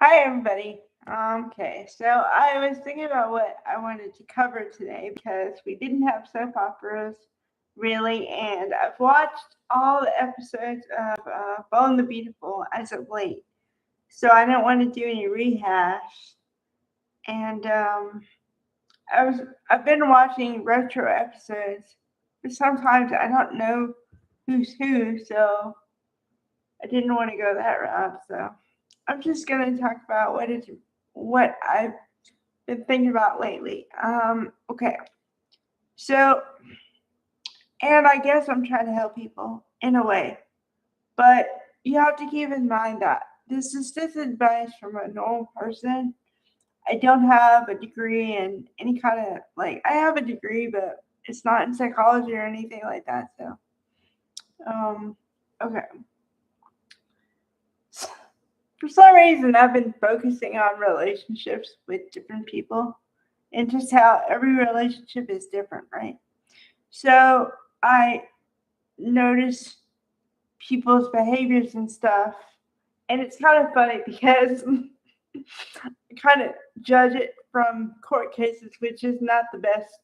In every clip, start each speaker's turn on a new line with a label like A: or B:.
A: Hi, everybody. Okay, so I was thinking about what I wanted to cover today because we didn't have soap operas really, and I've watched all the episodes of Bold and the Beautiful as of late, so I don't want to do any rehash. And I was I've been watching retro episodes, but sometimes I don't know who's who, so I didn't want to go that route. So I'm just gonna talk about what I've been thinking about lately. Okay, so and I guess I'm trying to help people in a way, but you have to keep in mind that this is just advice from a normal person. I don't have a degree in any kind of I have a degree, but it's not in psychology or anything like that. So, um, okay. For some reason, I've been focusing on relationships with different people and just how every relationship is different, right? So I notice people's behaviors and stuff, and it's kind of funny because I kind of judge it from court cases, which is not the best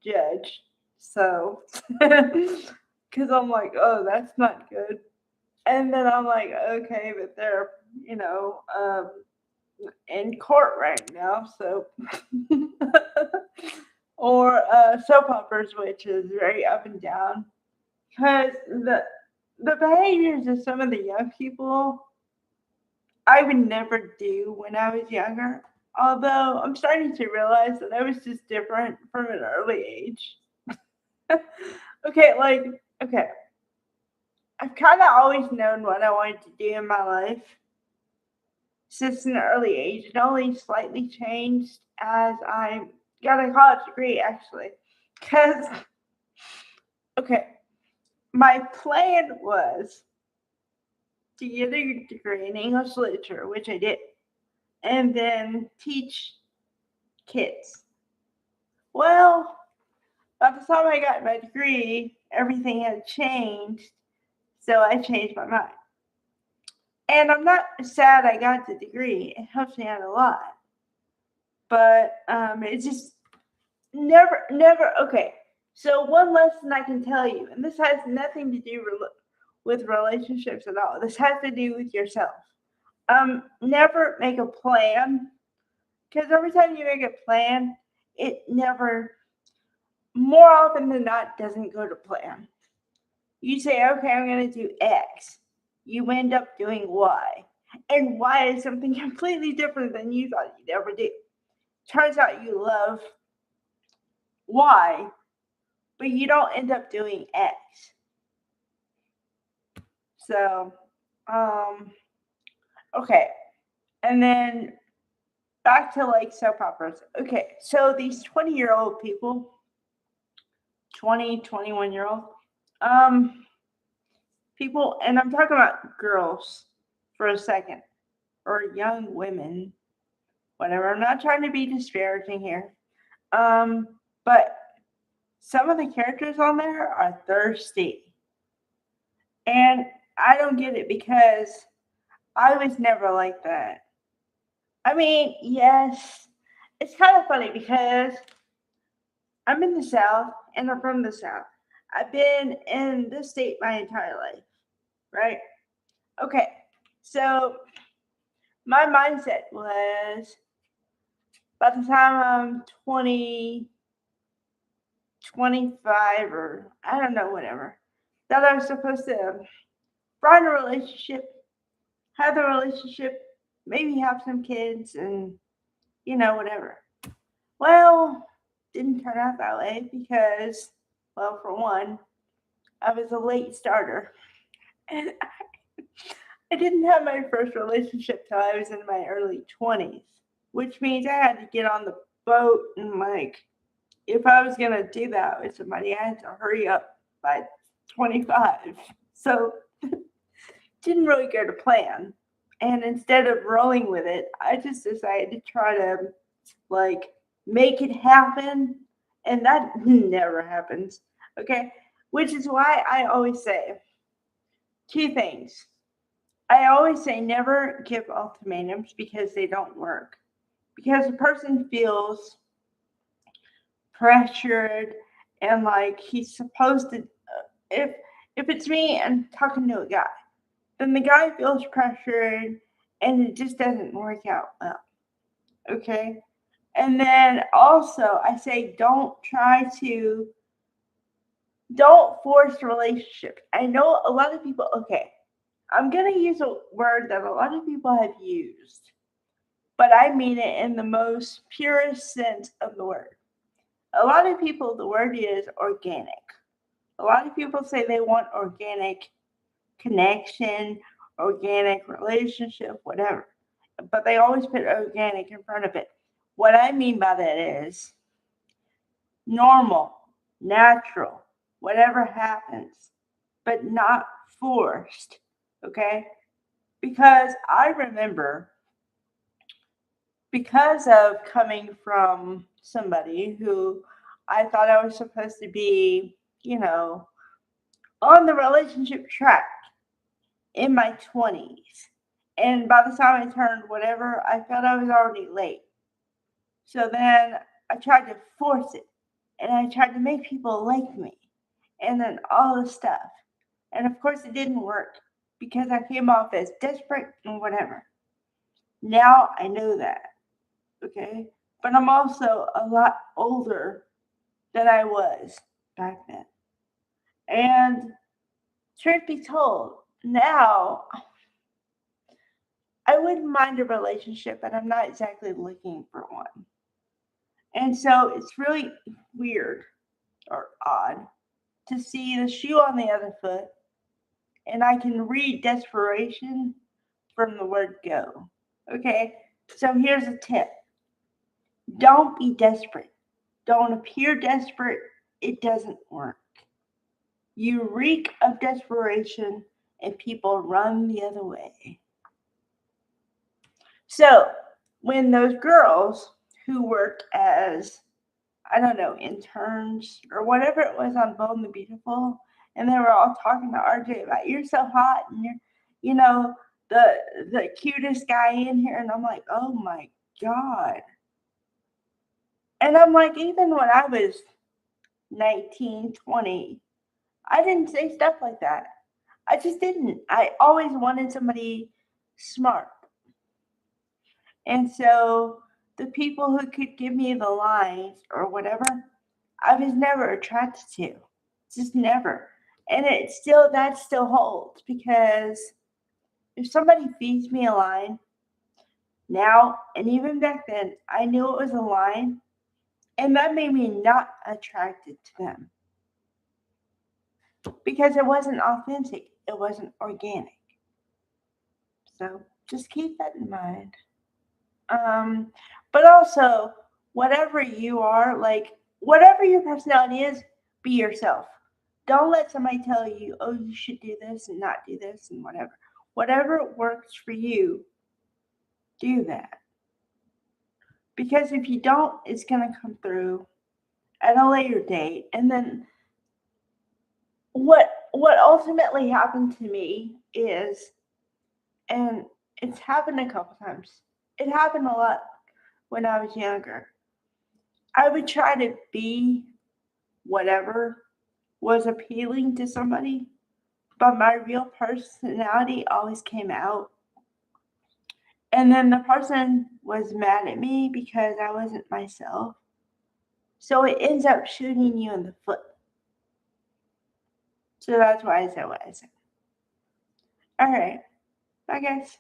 A: judge. So, because I'm like, oh, that's not good. And then I'm like, okay, but they're, you know, in court right now, so or soap operas, which is very up and down, because the behaviors of some of the young people I would never do when I was younger. Although I'm starting to realize that I was just different from an early age. okay, okay, I've kind of always known what I wanted to do in my life since an early age. It only slightly changed as I got a college degree, actually. Because, okay, my plan was to get a degree in English literature, which I did, and then teach kids. Well, by the time I got my degree, everything had changed, so I changed my mind. And I'm not sad I got the degree, it helps me out a lot. But it's just never, okay. So, one lesson I can tell you, and this has nothing to do with relationships at all, this has to do with yourself. Never make a plan because every time you make a plan, it never, more often than not, doesn't go to plan. You say, okay, I'm going to do X. You end up doing Y. And Y is something completely different than you thought you'd ever do. Turns out you love Y, but you don't end up doing X. So, um, okay. And then back to soap operas. Okay, so these 20-year-old people, 20, 21-year old, um, people, and I'm talking about girls for a second, or young women, whatever. I'm not trying to be disparaging here. But some of the characters on there are thirsty. And I don't get it because I was never like that. I mean, yes, it's kind of funny because I'm in the South and I'm from the South. I've been in this state my entire life, right? Okay, so my mindset was by the time I'm 20, 25, or I don't know, whatever, that I was supposed to find a relationship, have the relationship, maybe have some kids, and whatever. Well, didn't turn out that way because, well, for one, I was a late starter. And I didn't have my first relationship till I was in my early 20s, which means I had to get on the boat and, if I was going to do that with somebody, I had to hurry up by 25. So, didn't really go to plan. And instead of rolling with it, I just decided to try to, like, make it happen. And that never happens. Okay. Which is why I always say two things. I always say never give ultimatums because they don't work. Because a person feels pressured and like he's supposed to. If if it's me and talking to a guy, then the guy feels pressured and it just doesn't work out well. Okay. And then also, I say don't force relationships. I know a lot of people, okay, I'm going to use a word that a lot of people have used, but I mean it in the most purest sense of the word. A lot of people, the word is organic. A lot of people say they want organic connection, organic relationship, whatever, but they always put organic in front of it. What I mean by that is normal, natural, whatever happens, but not forced. Okay? Because I remember, because of coming from somebody who I thought I was supposed to be, on the relationship track in my 20s. And by the time I turned whatever, I felt I was already late. So then I tried to force it and I tried to make people like me and then all this stuff. And of course, it didn't work because I came off as desperate and whatever. Now I know that, okay? But I'm also a lot older than I was back then. And truth be told, now I wouldn't mind a relationship, but I'm not exactly looking for one. And so it's really weird or odd to see the shoe on the other foot, and I can read desperation from the word go. Okay, so here's a tip: don't be desperate, don't appear desperate, it doesn't work. You reek of desperation, and people run the other way. So, when those girls who worked as, I don't know, interns or whatever it was on Bold and the Beautiful, and they were all talking to RJ about you're so hot and you're, you know, the cutest guy in here, and I'm like, oh my god. And I'm like, even when I was 19, 20, I didn't say stuff like that. I just didn't. I always wanted somebody smart. And so the people who could give me the lines or whatever, I was never attracted to. Just never. And that still holds because if somebody feeds me a line now, and even back then, I knew it was a line, and that made me not attracted to them because it wasn't authentic, it wasn't organic. So just keep that in mind. Um, but also, whatever you are, like whatever your personality is, be yourself. Don't let somebody tell you, oh, you should do this and not do this and whatever. Whatever works for you, do that. Because if you don't, it's going to come through at a later date. And then what ultimately happened to me is, and it's happened a couple times. It happened a lot when I was younger. I would try to be whatever was appealing to somebody, but my real personality always came out. And then the person was mad at me because I wasn't myself. So it ends up shooting you in the foot. So that's why I said what I said. All right. Bye, guys.